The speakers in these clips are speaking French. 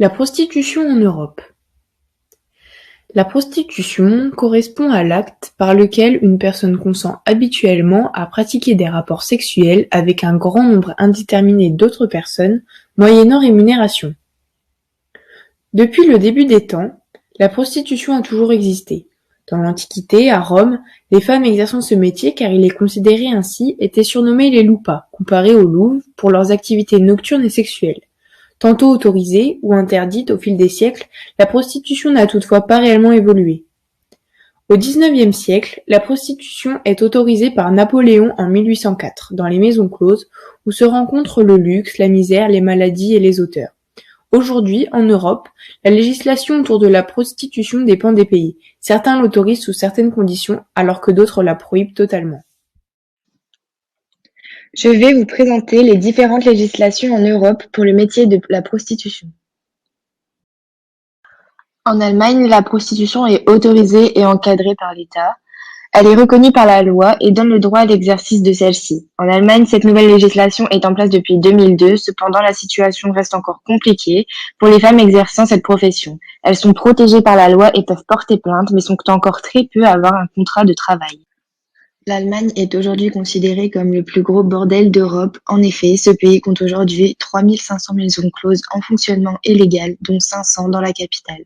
La prostitution en Europe. La prostitution correspond à l'acte par lequel une personne consent habituellement à pratiquer des rapports sexuels avec un grand nombre indéterminé d'autres personnes, moyennant rémunération. Depuis le début des temps, la prostitution a toujours existé. Dans l'Antiquité, à Rome, les femmes exerçant ce métier, car il est considéré ainsi, étaient surnommées les loupas, comparées aux louves, pour leurs activités nocturnes et sexuelles. Tantôt autorisée ou interdite au fil des siècles, la prostitution n'a toutefois pas réellement évolué. Au XIXe siècle, la prostitution est autorisée par Napoléon en 1804, dans les maisons closes, où se rencontrent le luxe, la misère, les maladies et les auteurs. Aujourd'hui, en Europe, la législation autour de la prostitution dépend des pays. Certains l'autorisent sous certaines conditions, alors que d'autres la prohibent totalement. Je vais vous présenter les différentes législations en Europe pour le métier de la prostitution. En Allemagne, la prostitution est autorisée et encadrée par l'État. Elle est reconnue par la loi et donne le droit à l'exercice de celle-ci. En Allemagne, cette nouvelle législation est en place depuis 2002. Cependant, la situation reste encore compliquée pour les femmes exerçant cette profession. Elles sont protégées par la loi et peuvent porter plainte, mais sont encore très peu à avoir un contrat de travail. L'Allemagne est aujourd'hui considérée comme le plus gros bordel d'Europe. En effet, ce pays compte aujourd'hui 3500 maisons closes en fonctionnement et légales, dont 500 dans la capitale.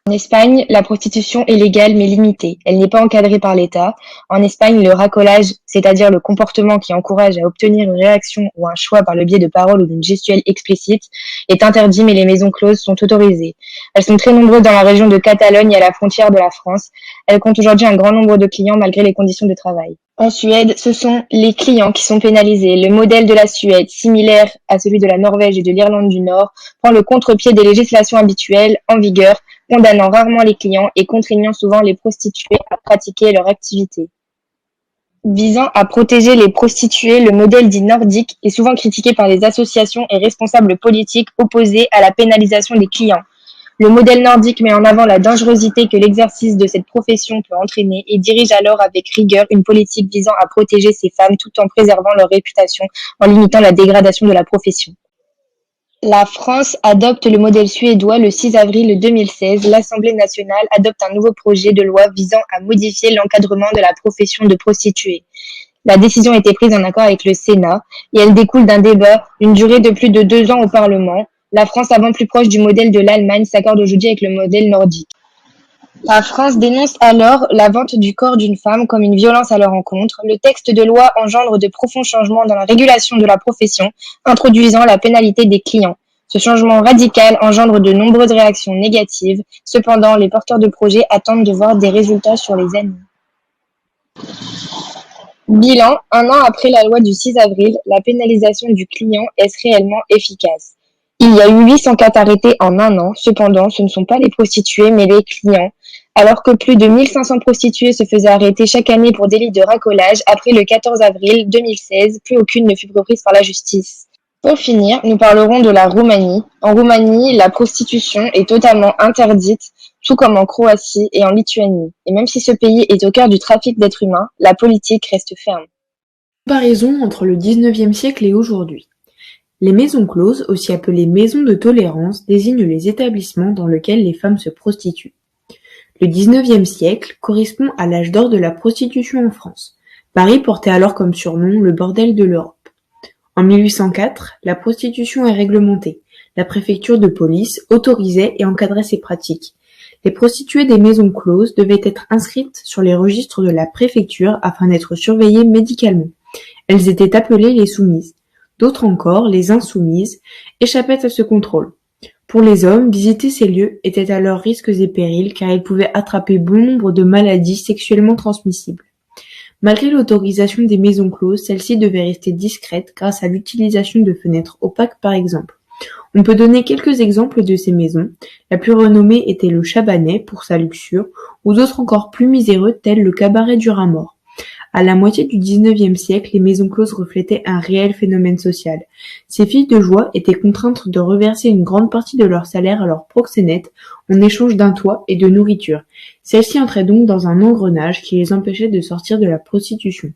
En Espagne, la prostitution est légale mais limitée. Elle n'est pas encadrée par l'État. En Espagne, le racolage, c'est-à-dire le comportement qui encourage à obtenir une réaction ou un choix par le biais de paroles ou d'une gestuelle explicite, est interdit mais les maisons closes sont autorisées. Elles sont très nombreuses dans la région de Catalogne et à la frontière de la France. Elles comptent aujourd'hui un grand nombre de clients malgré les conditions de travail. En Suède, ce sont les clients qui sont pénalisés. Le modèle de la Suède, similaire à celui de la Norvège et de l'Irlande du Nord, prend le contre-pied des législations habituelles en vigueur, condamnant rarement les clients et contraignant souvent les prostituées à pratiquer leur activité. Visant à protéger les prostituées, le modèle dit nordique est souvent critiqué par les associations et responsables politiques opposés à la pénalisation des clients. Le modèle nordique met en avant la dangerosité que l'exercice de cette profession peut entraîner et dirige alors avec rigueur une politique visant à protéger ces femmes tout en préservant leur réputation en limitant la dégradation de la profession. La France adopte le modèle suédois le 6 avril 2016. L'Assemblée nationale adopte un nouveau projet de loi visant à modifier l'encadrement de la profession de prostituée. La décision a été prise en accord avec le Sénat et elle découle d'un débat d'une durée de plus de 2 ans au Parlement. La France, avant plus proche du modèle de l'Allemagne, s'accorde aujourd'hui avec le modèle nordique. La France dénonce alors la vente du corps d'une femme comme une violence à leur encontre. Le texte de loi engendre de profonds changements dans la régulation de la profession, introduisant la pénalité des clients. Ce changement radical engendre de nombreuses réactions négatives. Cependant, les porteurs de projets attendent de voir des résultats sur les années. Bilan, 1 an après la loi du 6 avril, la pénalisation du client est réellement efficace. Il y a eu 804 arrêtés en 1 an. Cependant, ce ne sont pas les prostituées, mais les clients. Alors que plus de 1500 prostituées se faisaient arrêter chaque année pour délit de racolage, après le 14 avril 2016, plus aucune ne fut reprise par la justice. Pour finir, nous parlerons de la Roumanie. En Roumanie, la prostitution est totalement interdite, tout comme en Croatie et en Lituanie. Et même si ce pays est au cœur du trafic d'êtres humains, la politique reste ferme. Comparaison entre le XIXe siècle et aujourd'hui. Les maisons closes, aussi appelées maisons de tolérance, désignent les établissements dans lesquels les femmes se prostituent. Le XIXe siècle correspond à l'âge d'or de la prostitution en France. Paris portait alors comme surnom le bordel de l'Europe. En 1804, la prostitution est réglementée. La préfecture de police autorisait et encadrait ces pratiques. Les prostituées des maisons closes devaient être inscrites sur les registres de la préfecture afin d'être surveillées médicalement. Elles étaient appelées les soumises. D'autres encore, les insoumises, échappaient à ce contrôle. Pour les hommes, visiter ces lieux était à leurs risques et périls car ils pouvaient attraper bon nombre de maladies sexuellement transmissibles. Malgré l'autorisation des maisons closes, celles-ci devaient rester discrètes grâce à l'utilisation de fenêtres opaques par exemple. On peut donner quelques exemples de ces maisons. La plus renommée était le Chabanais pour sa luxure, ou d'autres encore plus miséreux tels le cabaret du Rat Mort. À la moitié du XIXe siècle, les maisons closes reflétaient un réel phénomène social. Ces filles de joie étaient contraintes de reverser une grande partie de leur salaire à leurs proxénètes en échange d'un toit et de nourriture. Celles-ci entraient donc dans un engrenage qui les empêchait de sortir de la prostitution.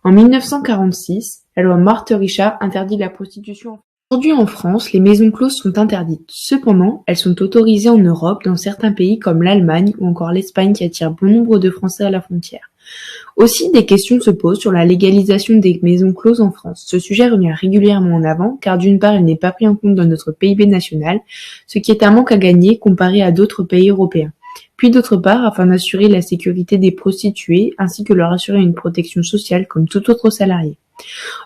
En 1946, la loi Marthe-Richard interdit la prostitution. Aujourd'hui en France, les maisons closes sont interdites. Cependant, elles sont autorisées en Europe dans certains pays comme l'Allemagne ou encore l'Espagne qui attirent bon nombre de Français à la frontière. Aussi, des questions se posent sur la légalisation des maisons closes en France. Ce sujet revient régulièrement en avant car d'une part, il n'est pas pris en compte dans notre PIB national, ce qui est un manque à gagner comparé à d'autres pays européens. Puis d'autre part, afin d'assurer la sécurité des prostituées ainsi que leur assurer une protection sociale comme tout autre salarié.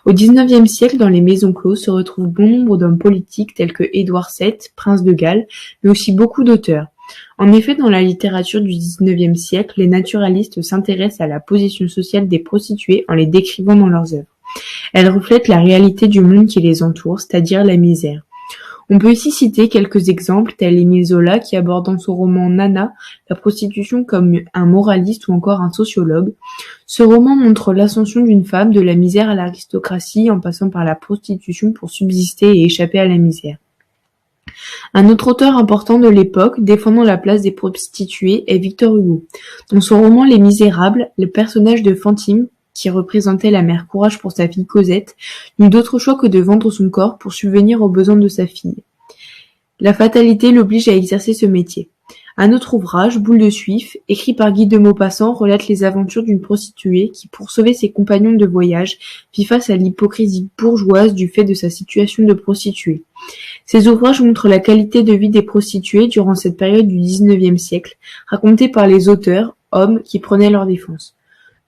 Au XIXe siècle, dans les maisons closes se retrouvent bon nombre d'hommes politiques tels que Édouard VII, prince de Galles, mais aussi beaucoup d'auteurs. En effet, dans la littérature du XIXe siècle, les naturalistes s'intéressent à la position sociale des prostituées en les décrivant dans leurs œuvres. Elles reflètent la réalité du monde qui les entoure, c'est-à-dire la misère. On peut ici citer quelques exemples tels Émile Zola qui aborde dans son roman Nana la prostitution comme un moraliste ou encore un sociologue. Ce roman montre l'ascension d'une femme de la misère à l'aristocratie en passant par la prostitution pour subsister et échapper à la misère. Un autre auteur important de l'époque défendant la place des prostituées est Victor Hugo. Dans son roman Les Misérables, le personnage de Fantine, qui représentait la mère Courage pour sa fille Cosette, n'eut d'autre choix que de vendre son corps pour subvenir aux besoins de sa fille. La fatalité l'oblige à exercer ce métier. Un autre ouvrage, Boule de Suif, écrit par Guy de Maupassant, relate les aventures d'une prostituée qui, pour sauver ses compagnons de voyage, fit face à l'hypocrisie bourgeoise du fait de sa situation de prostituée. Ces ouvrages montrent la qualité de vie des prostituées durant cette période du XIXe siècle, racontée par les auteurs, hommes qui prenaient leur défense.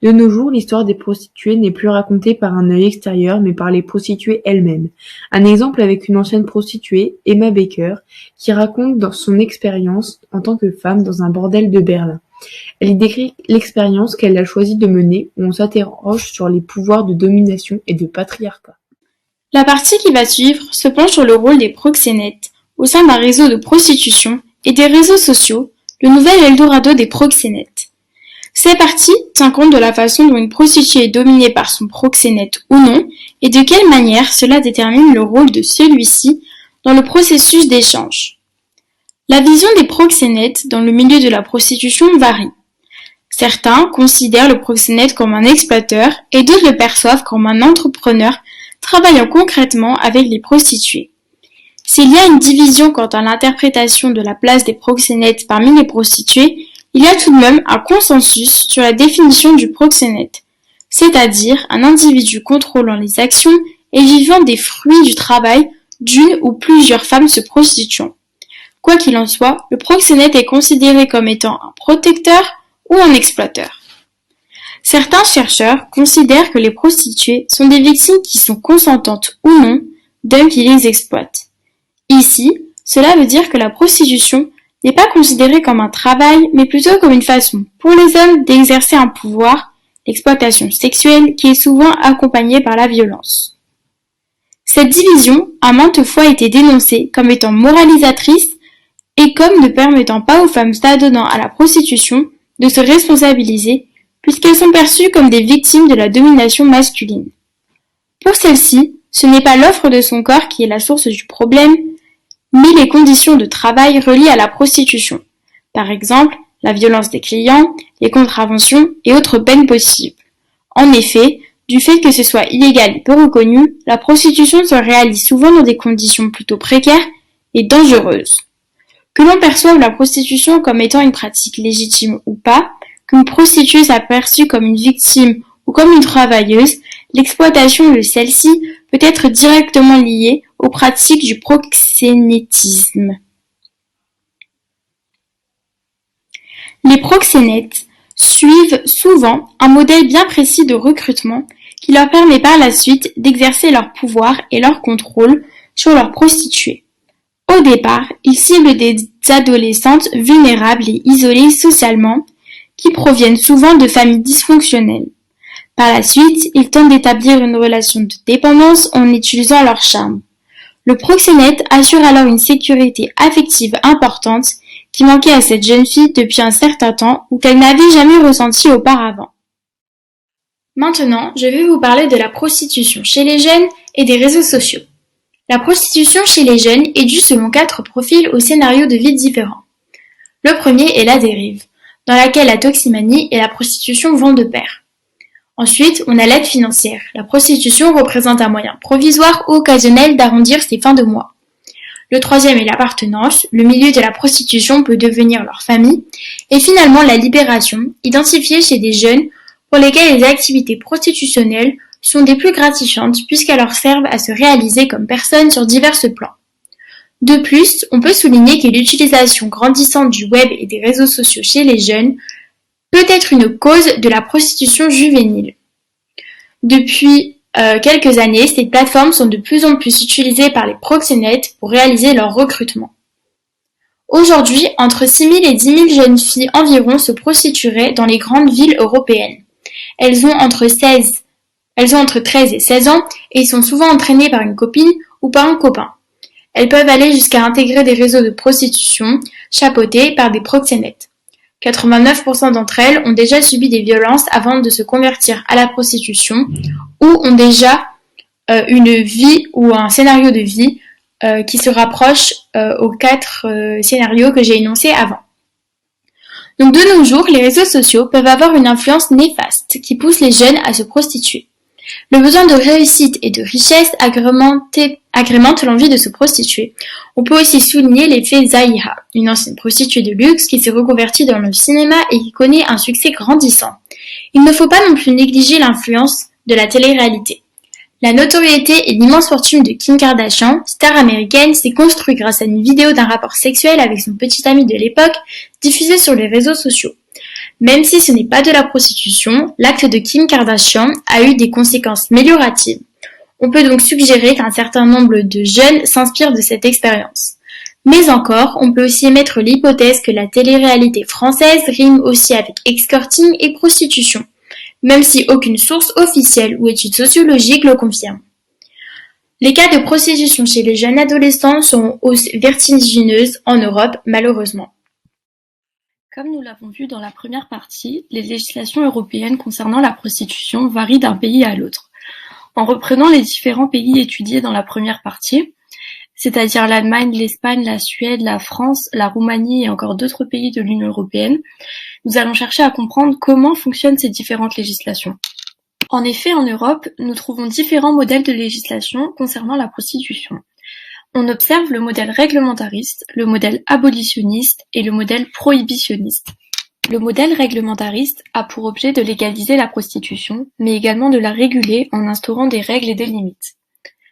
De nos jours, l'histoire des prostituées n'est plus racontée par un œil extérieur, mais par les prostituées elles-mêmes. Un exemple avec une ancienne prostituée, Emma Baker, qui raconte dans son expérience en tant que femme dans un bordel de Berlin. Elle y décrit l'expérience qu'elle a choisi de mener, où on s'interroge sur les pouvoirs de domination et de patriarcat. La partie qui va suivre se penche sur le rôle des proxénètes au sein d'un réseau de prostitution et des réseaux sociaux, le nouvel Eldorado des proxénètes. Cette partie tient compte de la façon dont une prostituée est dominée par son proxénète ou non, et de quelle manière cela détermine le rôle de celui-ci dans le processus d'échange. La vision des proxénètes dans le milieu de la prostitution varie. Certains considèrent le proxénète comme un exploiteur et d'autres le perçoivent comme un entrepreneur travaillant concrètement avec les prostituées. S'il y a une division quant à l'interprétation de la place des proxénètes parmi les prostituées, il y a tout de même un consensus sur la définition du proxénète, c'est-à-dire un individu contrôlant les actions et vivant des fruits du travail d'une ou plusieurs femmes se prostituant. Quoi qu'il en soit, le proxénète est considéré comme étant un protecteur ou un exploiteur. Certains chercheurs considèrent que les prostituées sont des victimes qui sont consentantes ou non d'hommes qui les exploitent. Ici, cela veut dire que la prostitution n'est pas considérée comme un travail, mais plutôt comme une façon pour les hommes d'exercer un pouvoir, l'exploitation sexuelle qui est souvent accompagnée par la violence. Cette division a maintes fois été dénoncée comme étant moralisatrice et comme ne permettant pas aux femmes s'adonnant à la prostitution de se responsabiliser puisqu'elles sont perçues comme des victimes de la domination masculine. Pour celles-ci, ce n'est pas l'offre de son corps qui est la source du problème, mais les conditions de travail reliées à la prostitution. Par exemple, la violence des clients, les contraventions et autres peines possibles. En effet, du fait que ce soit illégal et peu reconnu, la prostitution se réalise souvent dans des conditions plutôt précaires et dangereuses. Que l'on perçoive la prostitution comme étant une pratique légitime ou pas, qu'une prostituée soit perçue comme une victime ou comme une travailleuse, l'exploitation de celle-ci peut être directement liée aux pratiques du proxénétisme. Les proxénètes suivent souvent un modèle bien précis de recrutement qui leur permet par la suite d'exercer leur pouvoir et leur contrôle sur leurs prostituées. Au départ, ils ciblent des adolescentes vulnérables et isolées socialement qui proviennent souvent de familles dysfonctionnelles. Par la suite, ils tentent d'établir une relation de dépendance en utilisant leur charme. Le proxénète assure alors une sécurité affective importante qui manquait à cette jeune fille depuis un certain temps ou qu'elle n'avait jamais ressenti auparavant. Maintenant, je vais vous parler de la prostitution chez les jeunes et des réseaux sociaux. La prostitution chez les jeunes est due selon 4 profils aux scénarios de vie différents. Le premier est la dérive, dans laquelle la toximanie et la prostitution vont de pair. Ensuite, on a l'aide financière. La prostitution représente un moyen provisoire ou occasionnel d'arrondir ses fins de mois. Le troisième est l'appartenance. Le milieu de la prostitution peut devenir leur famille. Et finalement, la libération, identifiée chez des jeunes pour lesquels les activités prostitutionnelles sont des plus gratifiantes puisqu'elles leur servent à se réaliser comme personnes sur divers plans. De plus, on peut souligner que l'utilisation grandissante du web et des réseaux sociaux chez les jeunes peut être une cause de la prostitution juvénile. Depuis quelques années, ces plateformes sont de plus en plus utilisées par les proxénètes pour réaliser leur recrutement. Aujourd'hui, entre 6 000 et 10 000 jeunes filles environ se prostitueraient dans les grandes villes européennes. Elles ont entre 13 et 16 ans et sont souvent entraînées par une copine ou par un copain. Elles peuvent aller jusqu'à intégrer des réseaux de prostitution chapeautés par des proxénètes. 89% d'entre elles ont déjà subi des violences avant de se convertir à la prostitution ou ont déjà une vie ou un scénario de vie qui se rapproche aux 4 scénarios que j'ai énoncés avant. Donc de nos jours, les réseaux sociaux peuvent avoir une influence néfaste qui pousse les jeunes à se prostituer. Le besoin de réussite et de richesse agrémente l'envie de se prostituer. On peut aussi souligner l'effet Zahira, une ancienne prostituée de luxe qui s'est reconvertie dans le cinéma et qui connaît un succès grandissant. Il ne faut pas non plus négliger l'influence de la télé-réalité. La notoriété et l'immense fortune de Kim Kardashian, star américaine, s'est construite grâce à une vidéo d'un rapport sexuel avec son petit ami de l'époque, diffusée sur les réseaux sociaux. Même si ce n'est pas de la prostitution, l'acte de Kim Kardashian a eu des conséquences amélioratives. On peut donc suggérer qu'un certain nombre de jeunes s'inspirent de cette expérience. Mais encore, on peut aussi émettre l'hypothèse que la télé-réalité française rime aussi avec escorting et prostitution, même si aucune source officielle ou étude sociologique le confirme. Les cas de prostitution chez les jeunes adolescents sont en hausse vertigineuse en Europe, malheureusement. Comme nous l'avons vu dans la première partie, les législations européennes concernant la prostitution varient d'un pays à l'autre. En reprenant les différents pays étudiés dans la première partie, c'est-à-dire l'Allemagne, l'Espagne, la Suède, la France, la Roumanie et encore d'autres pays de l'Union européenne, nous allons chercher à comprendre comment fonctionnent ces différentes législations. En effet, en Europe, nous trouvons différents modèles de législation concernant la prostitution. On observe le modèle réglementariste, le modèle abolitionniste et le modèle prohibitionniste. Le modèle réglementariste a pour objet de légaliser la prostitution, mais également de la réguler en instaurant des règles et des limites.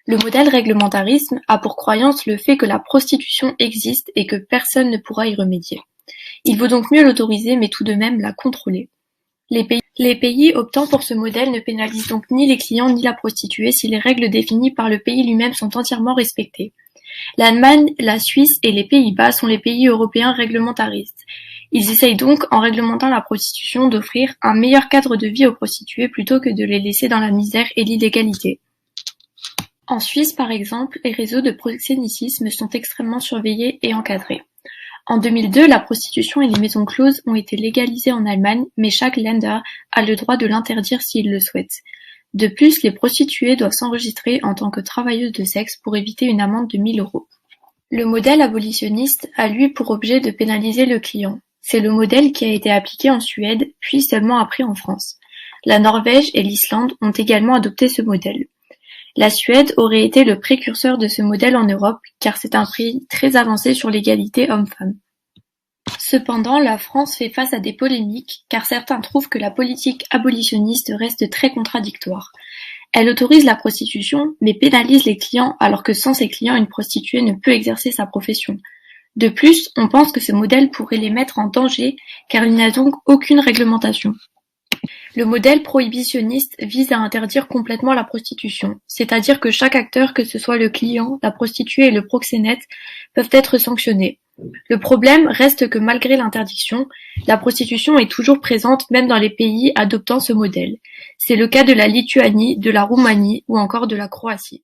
Le modèle réglementarisme a pour croyance le fait que la prostitution existe et que personne ne pourra y remédier. Il vaut donc mieux l'autoriser, mais tout de même la contrôler. Les pays optant pour ce modèle ne pénalisent donc ni les clients ni la prostituée si les règles définies par le pays lui-même sont entièrement respectées. L'Allemagne, la Suisse et les Pays-Bas sont les pays européens réglementaristes. Ils essayent donc, en réglementant la prostitution, d'offrir un meilleur cadre de vie aux prostituées plutôt que de les laisser dans la misère et l'illégalité. En Suisse, par exemple, les réseaux de proxénétisme sont extrêmement surveillés et encadrés. En 2002, la prostitution et les maisons closes ont été légalisées en Allemagne, mais chaque Länder a le droit de l'interdire s'il le souhaite. De plus, les prostituées doivent s'enregistrer en tant que travailleuses de sexe pour éviter une amende de 1 000 €. Le modèle abolitionniste a lui pour objet de pénaliser le client. C'est le modèle qui a été appliqué en Suède, puis seulement après en France. La Norvège et l'Islande ont également adopté ce modèle. La Suède aurait été le précurseur de ce modèle en Europe, car c'est un pays très avancé sur l'égalité homme-femme. Cependant, la France fait face à des polémiques, car certains trouvent que la politique abolitionniste reste très contradictoire. Elle autorise la prostitution, mais pénalise les clients, alors que sans ces clients, une prostituée ne peut exercer sa profession. De plus, on pense que ce modèle pourrait les mettre en danger, car il n'a donc aucune réglementation. Le modèle prohibitionniste vise à interdire complètement la prostitution, c'est-à-dire que chaque acteur, que ce soit le client, la prostituée et le proxénète, peuvent être sanctionnés. Le problème reste que malgré l'interdiction, la prostitution est toujours présente même dans les pays adoptant ce modèle. C'est le cas de la Lituanie, de la Roumanie ou encore de la Croatie.